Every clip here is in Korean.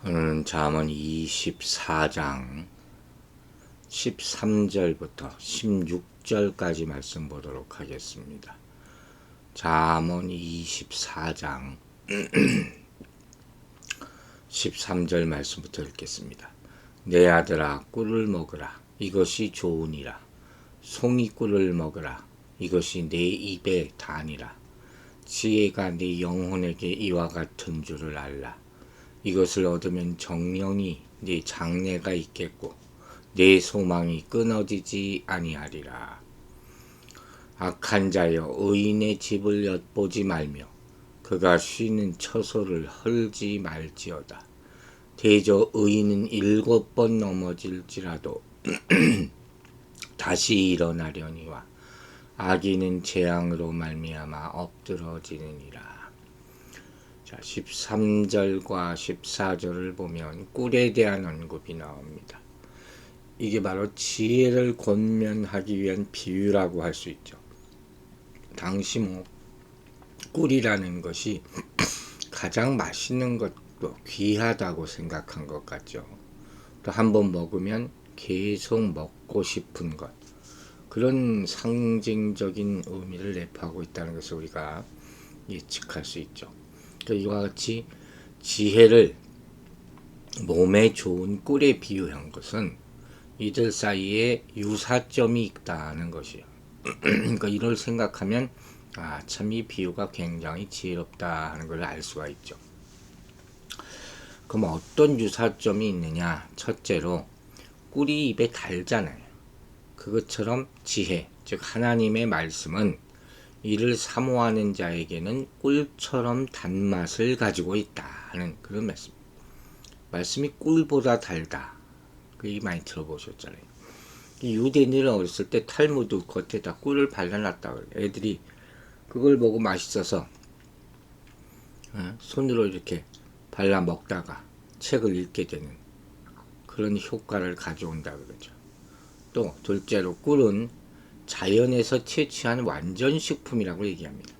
오늘은 잠언 24장 13절부터 16절까지 말씀 보도록 하겠습니다. 잠언 24장 13절 말씀부터 읽겠습니다. 내 아들아 꿀을 먹으라. 이것이 좋으니라. 송이꿀을 먹으라. 이것이 내 입에 다니라. 지혜가 네 영혼에게 이와 같은 줄을 알라. 이것을 얻으면 정령이 네 장래가 있겠고 내 소망이 끊어지지 아니하리라. 악한 자여 의인의 집을 엿보지 말며 그가 쉬는 처소를 헐지 말지어다. 대저 의인은 7번 넘어질지라도 다시 일어나려니와 악인은 재앙으로 말미암아 엎드러지느니라. 자, 13절과 14절을 보면 꿀에 대한 언급이 나옵니다. 이게 바로 지혜를 권면하기 위한 비유라고 할 수 있죠. 당시 꿀이라는 것이 가장 맛있는 것도 귀하다고 생각한 것 같죠. 또 한번 먹으면 계속 먹고 싶은 것, 그런 상징적인 의미를 내포하고 있다는 것을 우리가 예측할 수 있죠. 이와 같이 지혜를 몸에 좋은 꿀에 비유한 것은 이들 사이에 유사점이 있다는 것이에요. 그러니까 이를 생각하면 참 이 비유가 굉장히 지혜롭다 하는 걸 알 수가 있죠. 그럼 어떤 유사점이 있느냐? 첫째로 꿀이 입에 달잖아요. 그것처럼 지혜, 즉 하나님의 말씀은 이를 사모하는 자에게는 꿀처럼 단맛을 가지고 있다는 그런 말씀. 말씀이 꿀보다 달다. 그 얘기 많이 들어보셨잖아요. 유대인들은 어렸을 때 탈무드 겉에다 꿀을 발라놨다고 그래요. 애들이 그걸 보고 맛있어서 손으로 이렇게 발라 먹다가 책을 읽게 되는 그런 효과를 가져온다 그러죠. 또 둘째로 꿀은 자연에서 채취한 완전식품이라고 얘기합니다.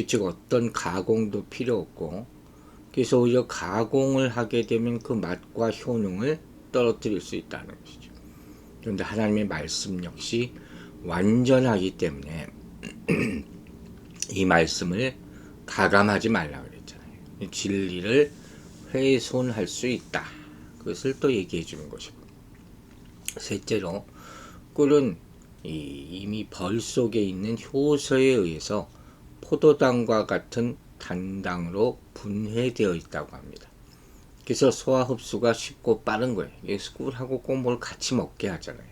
즉 어떤 가공도 필요 없고, 그래서 오히려 가공을 하게 되면 그 맛과 효능을 떨어뜨릴 수 있다는 것이죠. 그런데 하나님의 말씀 역시 완전하기 때문에 이 말씀을 가감하지 말라 그랬잖아요. 진리를 훼손할 수 있다. 그것을 또 얘기해 주는 것이고, 셋째로 꿀은 이미 벌 속에 있는 효소에 의해서 포도당과 같은 단당으로 분해되어 있다고 합니다. 그래서 소화 흡수가 쉽고 빠른 거예요. 그래서 꿀하고 꼭 뭘 같이 먹게 하잖아요.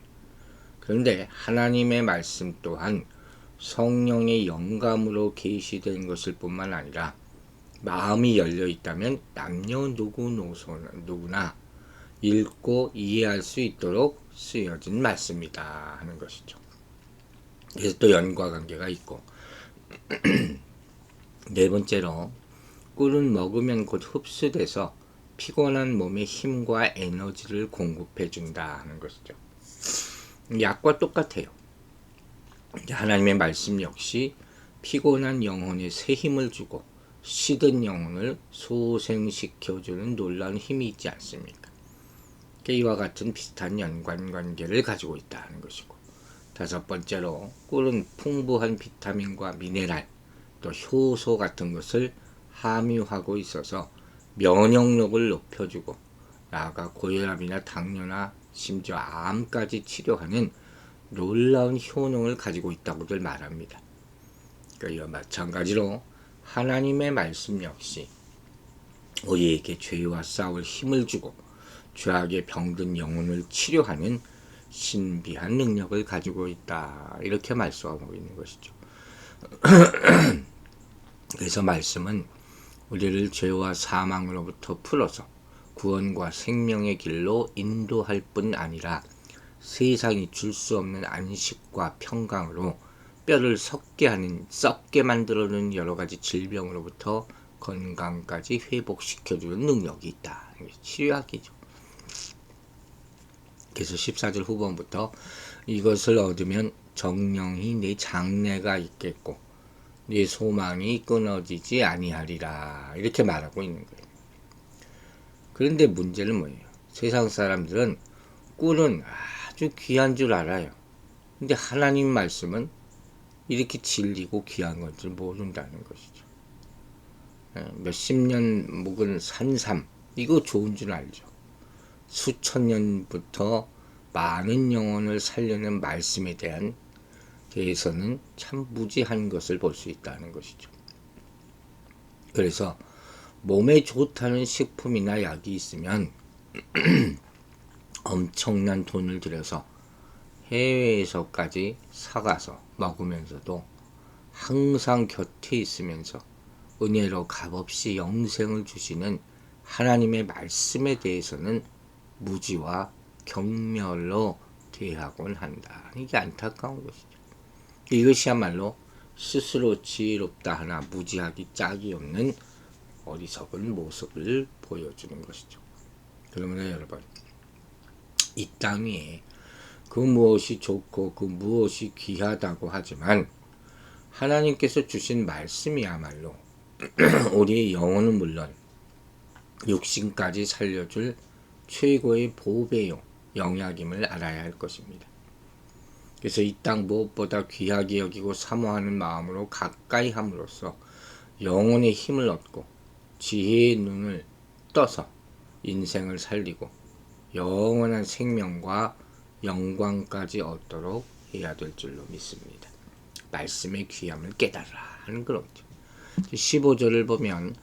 그런데 하나님의 말씀 또한 성령의 영감으로 계시된 것일 뿐만 아니라 마음이 열려 있다면 남녀노소나 읽고 이해할 수 있도록 쓰여진 말씀이다 하는 것이죠. 그래서 또 연과 관계가 있고, 네 번째로 꿀은 먹으면 곧 흡수돼서 피곤한 몸에 힘과 에너지를 공급해 준다 하는 것이죠. 약과 똑같아요. 하나님의 말씀 역시 피곤한 영혼에 새 힘을 주고 시든 영혼을 소생시켜주는 놀라운 힘이 있지 않습니까? 이와 같은 비슷한 연관관계를 가지고 있다는 것이고, 다섯 번째로 꿀은 풍부한 비타민과 미네랄, 또 효소 같은 것을 함유하고 있어서 면역력을 높여주고 나아가 고혈압이나 당뇨나 심지어 암까지 치료하는 놀라운 효능을 가지고 있다고들 말합니다. 이와 마찬가지로 하나님의 말씀 역시 우리에게 죄와 싸울 힘을 주고 죄악에 병든 영혼을 치료하는 신비한 능력을 가지고 있다. 이렇게 말씀하고 있는 것이죠. 그래서 말씀은 우리를 죄와 사망으로부터 풀어서 구원과 생명의 길로 인도할 뿐 아니라 세상이 줄 수 없는 안식과 평강으로 뼈를 썩게 만들어놓은 여러 가지 질병으로부터 건강까지 회복시켜주는 능력이 있다. 치료학이죠. 그래서 14절 후반부터 이것을 얻으면 정령이 네 장래가 있겠고 네 소망이 끊어지지 아니하리라 이렇게 말하고 있는 거예요. 그런데 문제는 뭐예요? 세상 사람들은 꿀은 아주 귀한 줄 알아요. 근데 하나님 말씀은 이렇게 진리고 귀한 건지 모른다는 것이죠. 몇십 년 묵은 산삼, 이거 좋은 줄 알죠. 수천 년부터 많은 영혼을 살려는 말씀에 대해서는 참 무지한 것을 볼 수 있다는 것이죠. 그래서 몸에 좋다는 식품이나 약이 있으면 엄청난 돈을 들여서 해외에서까지 사가서 먹으면서도 항상 곁에 있으면서 은혜로 값없이 영생을 주시는 하나님의 말씀에 대해서는 무지와 경멸로 대하곤 한다. 이게 안타까운 것이죠. 이것이야말로 스스로 지혜롭다 하나 무지하기 짝이 없는 어리석은 모습을 보여주는 것이죠. 그러면 여러분, 이 땅 위에 그 무엇이 좋고 그 무엇이 귀하다고 하지만 하나님께서 주신 말씀이야말로 우리의 영혼은 물론 육신까지 살려줄 최고의 보배요 영약임을 알아야 할 것입니다. 그래서 이 땅 무엇보다 귀하게 여기고 사모하는 마음으로 가까이 함으로써 영혼의 힘을 얻고 지혜의 눈을 떠서 인생을 살리고 영원한 생명과 영광까지 얻도록 해야 될 줄로 믿습니다. 말씀의 귀함을 깨달으라 하는 그런죠. 15절을 보면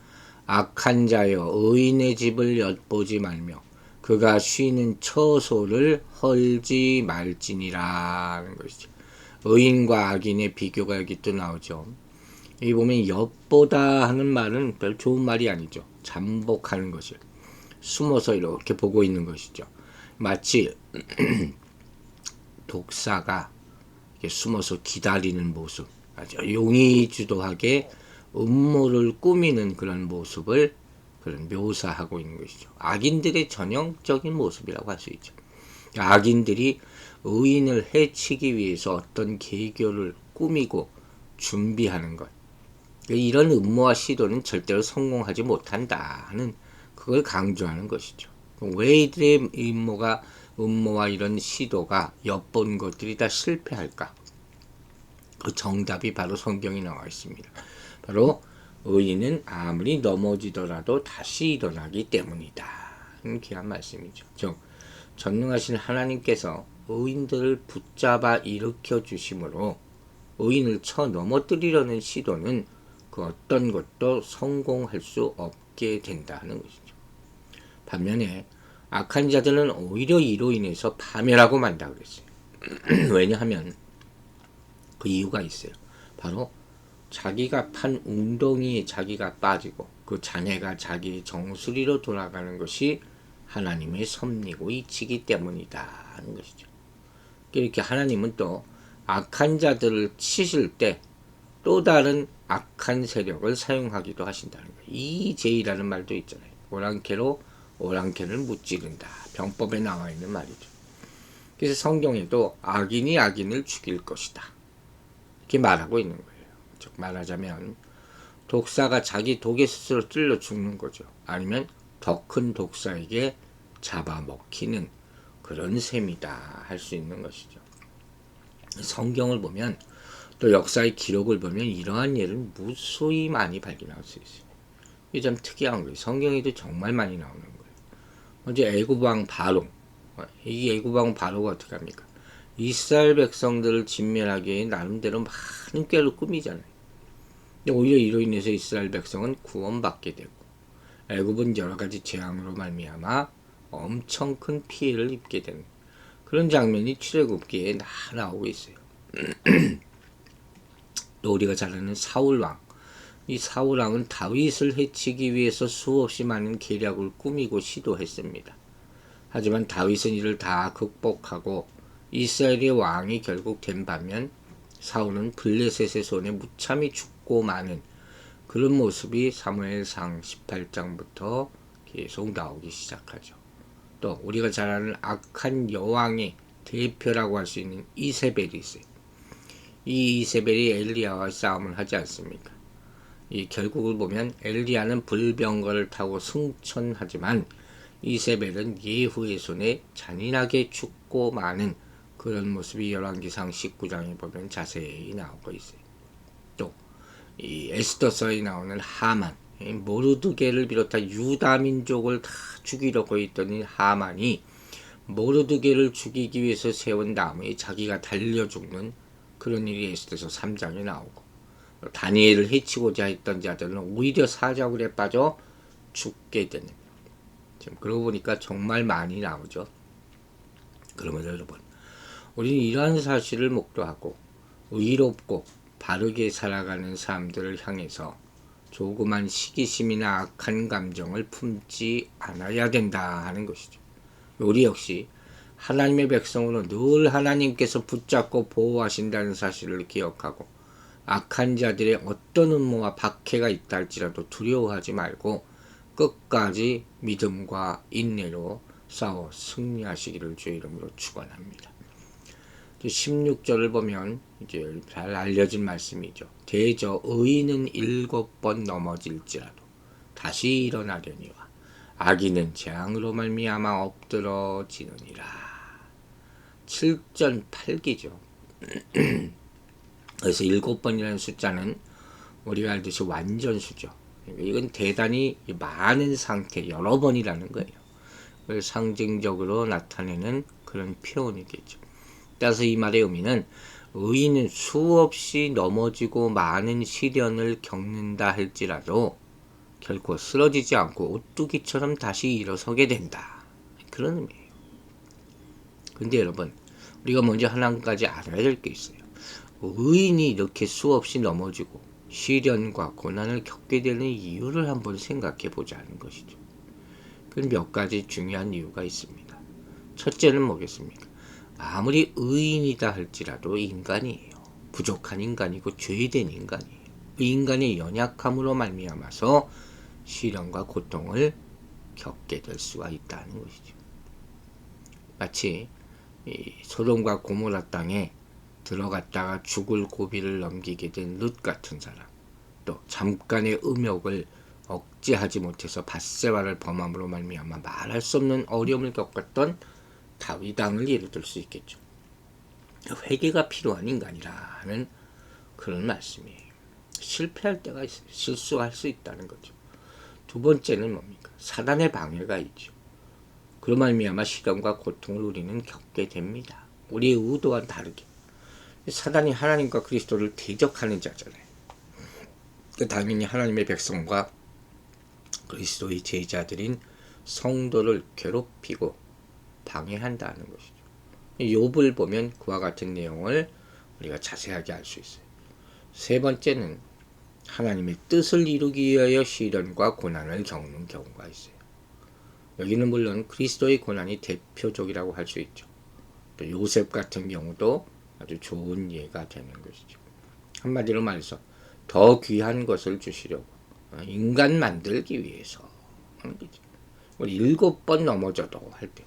악한 자여 의인의 집을 엿보지 말며 그가 쉬는 처소를 헐지 말지니라 하는 것이죠. 의인과 악인의 비교가 여기 또 나오죠. 여기 보면 엿보다 하는 말은 별 좋은 말이 아니죠. 잠복하는 것을 숨어서 이렇게 보고 있는 것이죠. 마치 독사가 숨어서 기다리는 모습, 아주 용의주도하게 음모를 꾸미는 그런 모습을 묘사하고 있는 것이죠. 악인들의 전형적인 모습이라고 할 수 있죠. 악인들이 의인을 해치기 위해서 어떤 계교를 꾸미고 준비하는 것, 이런 음모와 시도는 절대로 성공하지 못한다는 그걸 강조하는 것이죠. 왜 이들의 음모와 이런 시도가 엿본 것들이 다 실패할까? 그 정답이 바로 성경에 나와 있습니다. 바로 의인은 아무리 넘어지더라도 다시 일어나기 때문이다. 귀한 말씀이죠. 즉 전능하신 하나님께서 의인들을 붙잡아 일으켜 주심으로 의인을 쳐 넘어뜨리려는 시도는 그 어떤 것도 성공할 수 없게 된다는 것이죠. 반면에 악한 자들은 오히려 이로 인해서 파멸하고 만다 그랬어요. 왜냐하면 그 이유가 있어요. 바로 자기가 판 웅덩이에 자기가 빠지고 그 잔해가 자기의 정수리로 돌아가는 것이 하나님의 섭리고 이치기 때문이다 하는 것이죠. 이렇게 하나님은 또 악한 자들을 치실 때 또 다른 악한 세력을 사용하기도 하신다는 거예요. 이제이라는 말도 있잖아요. 오랑캐로 오랑캐를 무찌른다. 병법에 나와 있는 말이죠. 그래서 성경에도 악인이 악인을 죽일 것이다. 이렇게 말하고 있는 거예요. 즉 말하자면 독사가 자기 독에 스스로 찔러 죽는 거죠. 아니면 더 큰 독사에게 잡아먹히는 그런 셈이다 할 수 있는 것이죠. 성경을 보면 또 역사의 기록을 보면 이러한 예를 무수히 많이 발견할 수 있어요. 이게 참 특이한 거예요. 성경에도 정말 많이 나오는 거예요. 먼저 애굽왕 바로, 이 애굽왕 바로가 어떻게 합니까? 이스라엘 백성들을 진멸하기 위해 나름대로 많은 꾀를 꾸미잖아요. 근데 오히려 이로 인해서 이스라엘 백성은 구원받게 되고 애굽은 여러 가지 재앙으로 말미암아 엄청 큰 피해를 입게 되는 그런 장면이 출애굽기에 나오고 있어요. 또 우리가 잘 아는 사울왕, 이 사울왕은 다윗을 해치기 위해서 수없이 많은 계략을 꾸미고 시도했습니다. 하지만 다윗은 이를 다 극복하고 이스라엘의 왕이 결국 된 반면 사울은 블레셋의 손에 무참히 죽고 마는 그런 모습이 사무엘상 18장부터 계속 나오기 시작하죠. 또 우리가 잘 아는 악한 여왕의 대표라고 할 수 있는 이세벨이 있어요. 이 이세벨이 엘리야와 싸움을 하지 않습니까? 이 결국을 보면 엘리야는 불병거를 타고 승천하지만 이세벨은 예후의 손에 잔인하게 죽고 마는 그런 모습이 열왕기상 19장에 보면 자세히 나오고 있어요. 또 이 에스더서에 나오는 하만, 모르드게를 비롯한 유다 민족을 다 죽이려고 했던 이 하만이 모르드게를 죽이기 위해서 세운 나무에 자기가 달려 죽는 그런 일이 에스더서 3장에 나오고, 다니엘을 해치고자 했던 자들은 오히려 사자굴에 빠져 죽게 되는, 지금 그러고 보니까 정말 많이 나오죠. 그러면 여러분, 우리는 이러한 사실을 목도하고 의롭고 바르게 살아가는 사람들을 향해서 조그만 시기심이나 악한 감정을 품지 않아야 된다 하는 것이죠. 우리 역시 하나님의 백성으로 늘 하나님께서 붙잡고 보호하신다는 사실을 기억하고, 악한 자들의 어떤 음모와 박해가 있다 할지라도 두려워하지 말고 끝까지 믿음과 인내로 싸워 승리하시기를 주의 이름으로 축원합니다. 16절을 보면 이제 잘 알려진 말씀이죠. 대저 의인은 7번 넘어질지라도 다시 일어나려니와 악인은 재앙으로 말미암아 엎드러지느니라. 7전 8기죠. 그래서 7번이라는 숫자는 우리가 알듯이 완전수죠. 이건 대단히 많은 상태, 여러 번이라는 거예요. 그걸 상징적으로 나타내는 그런 표현이겠죠. 따라서 이 말의 의미는 의인은 수없이 넘어지고 많은 시련을 겪는다 할지라도 결코 쓰러지지 않고 오뚜기처럼 다시 일어서게 된다. 그런 의미예요. 근데 여러분, 우리가 먼저 하나까지 알아야 될 게 있어요. 의인이 이렇게 수없이 넘어지고 시련과 고난을 겪게 되는 이유를 한번 생각해 보자는 것이죠. 그건 몇 가지 중요한 이유가 있습니다. 첫째는 뭐겠습니까? 아무리 의인이다 할지라도 인간이에요. 부족한 인간이고 죄된 인간이에요. 그 인간의 연약함으로 말미암아서 시련과 고통을 겪게 될 수가 있다는 것이죠. 마치 이 소돔과 고모라 땅에 들어갔다가 죽을 고비를 넘기게 된 룻 같은 사람, 또 잠깐의 음욕을 억제하지 못해서 밧세바를 범함으로 말미암아 말할 수 없는 어려움을 겪었던 다윗 왕을 예를 들 수 있겠죠. 회개가 필요한 인간이라는 그런 말씀이에요. 실패할 때가 있어요. 실수할 수 있다는 거죠. 두 번째는 뭡니까? 사단의 방해가 있죠. 그로 말미암아 시련과 고통을 우리는 겪게 됩니다. 우리의 의도와는 다르게. 사단이 하나님과 그리스도를 대적하는 자잖아요. 당연히 하나님의 백성과 그리스도의 제자들인 성도를 괴롭히고 방해한다는 것이죠. 욥을 보면 그와 같은 내용을 우리가 자세하게 알 수 있어요. 세 번째는 하나님의 뜻을 이루기 위하여 시련과 고난을 겪는 경우가 있어요. 여기는 물론 그리스도의 고난이 대표적이라고 할 수 있죠. 또 요셉 같은 경우도 아주 좋은 예가 되는 것이죠. 한마디로 말해서 더 귀한 것을 주시려고 인간 만들기 위해서 하는 거죠. 우리 7번 넘어져도 할 때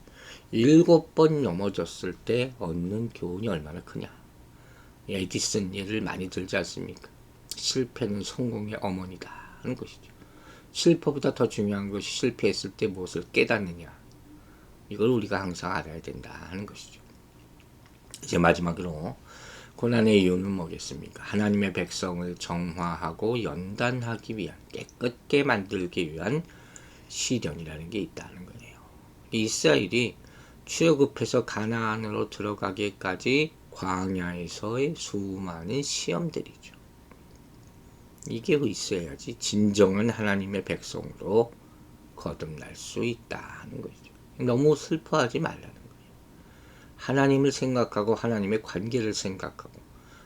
7번 넘어졌을 때 얻는 교훈이 얼마나 크냐. 에디슨 예를 많이 들지 않습니까? 실패는 성공의 어머니다 하는 것이죠. 실패보다 더 중요한 것이 실패했을 때 무엇을 깨닫느냐. 이걸 우리가 항상 알아야 된다 하는 것이죠. 이제 마지막으로 고난의 이유는 뭐겠습니까? 하나님의 백성을 정화하고 연단하기 위한, 깨끗게 만들기 위한 시련이라는 게 있다는 거예요. 이스라엘이 출애굽해서 가나안으로 들어가기까지 광야에서의 수많은 시험들이죠. 이게 있어야지 진정한 하나님의 백성으로 거듭날 수 있다는 거죠. 너무 슬퍼하지 말라는 거예요. 하나님을 생각하고 하나님의 관계를 생각하고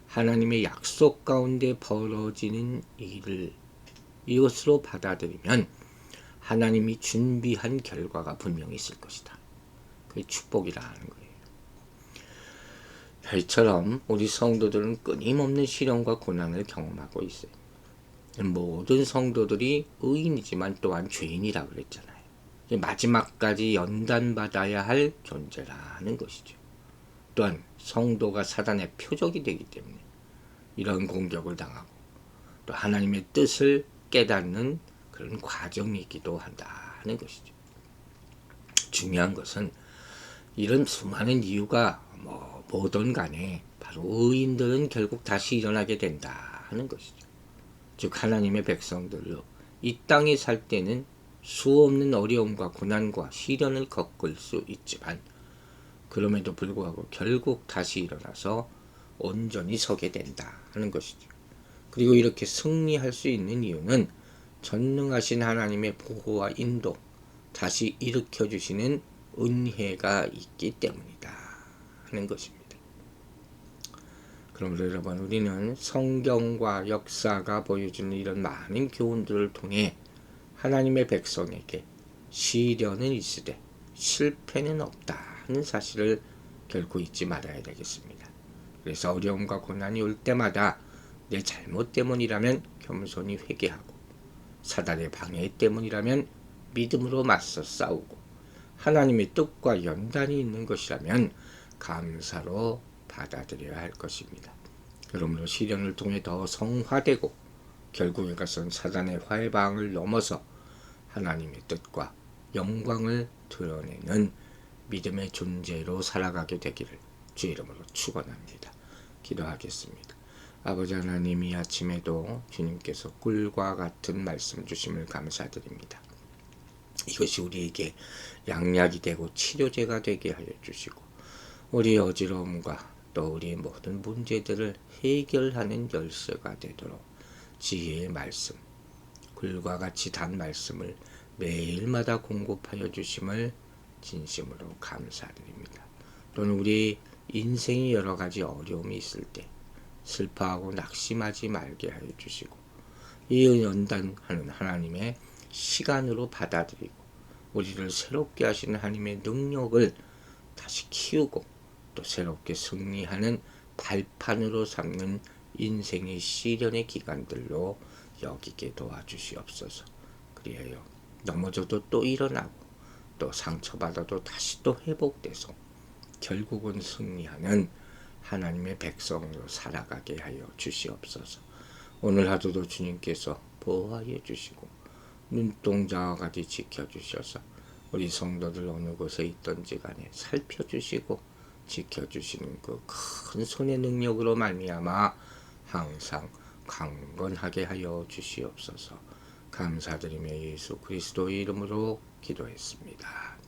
하나님의 약속 가운데 벌어지는 일을 이것으로 받아들이면 하나님이 준비한 결과가 분명히 있을 것이다. 그게 축복이라는 거예요. 이처럼 우리 성도들은 끊임없는 시련과 고난을 경험하고 있어요. 모든 성도들이 의인이지만 또한 죄인이라고 그랬잖아요. 마지막까지 연단받아야 할 존재라는 것이죠. 또한 성도가 사단의 표적이 되기 때문에 이런 공격을 당하고 또 하나님의 뜻을 깨닫는 그런 과정이기도 한다는 것이죠. 중요한 것은 이런 수많은 이유가 뭐든 간에 바로 의인들은 결국 다시 일어나게 된다 하는 것이죠. 즉 하나님의 백성들로 이 땅에 살 때는 수없는 어려움과 고난과 시련을 겪을 수 있지만 그럼에도 불구하고 결국 다시 일어나서 온전히 서게 된다 하는 것이죠. 그리고 이렇게 승리할 수 있는 이유는 전능하신 하나님의 보호와 인도, 다시 일으켜주시는 은혜가 있기 때문이다 하는 것입니다. 그러므로 여러분, 우리는 성경과 역사가 보여주는 이런 많은 교훈들을 통해 하나님의 백성에게 시련은 있으되 실패는 없다 하는 사실을 결코 잊지 말아야 되겠습니다. 그래서 어려움과 고난이 올 때마다 내 잘못 때문이라면 겸손히 회개하고, 사단의 방해 때문이라면 믿음으로 맞서 싸우고, 하나님의 뜻과 연단이 있는 것이라면 감사로 받아들여야 할 것입니다. 그러므로 시련을 통해 더 성화되고 결국에 가서는 사단의 활방을 넘어서 하나님의 뜻과 영광을 드러내는 믿음의 존재로 살아가게 되기를 주의 이름으로 축원합니다. 기도하겠습니다. 아버지 하나님, 이 아침에도 주님께서 꿀과 같은 말씀 주심을 감사드립니다. 이것이 우리에게 양약이 되고 치료제가 되게 하여 주시고, 우리의 어지러움과 또 우리의 모든 문제들을 해결하는 열쇠가 되도록 지혜의 말씀, 꿀과 같이 단 말씀을 매일마다 공급하여 주심을 진심으로 감사드립니다. 또는 우리 인생의 여러 가지 어려움이 있을 때 슬퍼하고 낙심하지 말게 하여 주시고, 이 연단하는 하나님의 시간으로 받아들이고 우리를 새롭게 하시는 하나님의 능력을 다시 키우고 또 새롭게 승리하는 발판으로 삼는 인생의 시련의 기간들로 여기게 도와주시옵소서. 그리하여 넘어져도 또 일어나고 또 상처받아도 다시 또 회복돼서 결국은 승리하는 하나님의 백성으로 살아가게 하여 주시옵소서. 오늘 하루도 주님께서 보호하여 주시고 눈동자와 같이 지켜주셔서 우리 성도들 어느 곳에 있든지 간에 살펴주시고 지켜주시는 그 큰 손의 능력으로 말미암아 항상 강건하게 하여 주시옵소서. 감사드리며 예수 그리스도의 이름으로 기도했습니다.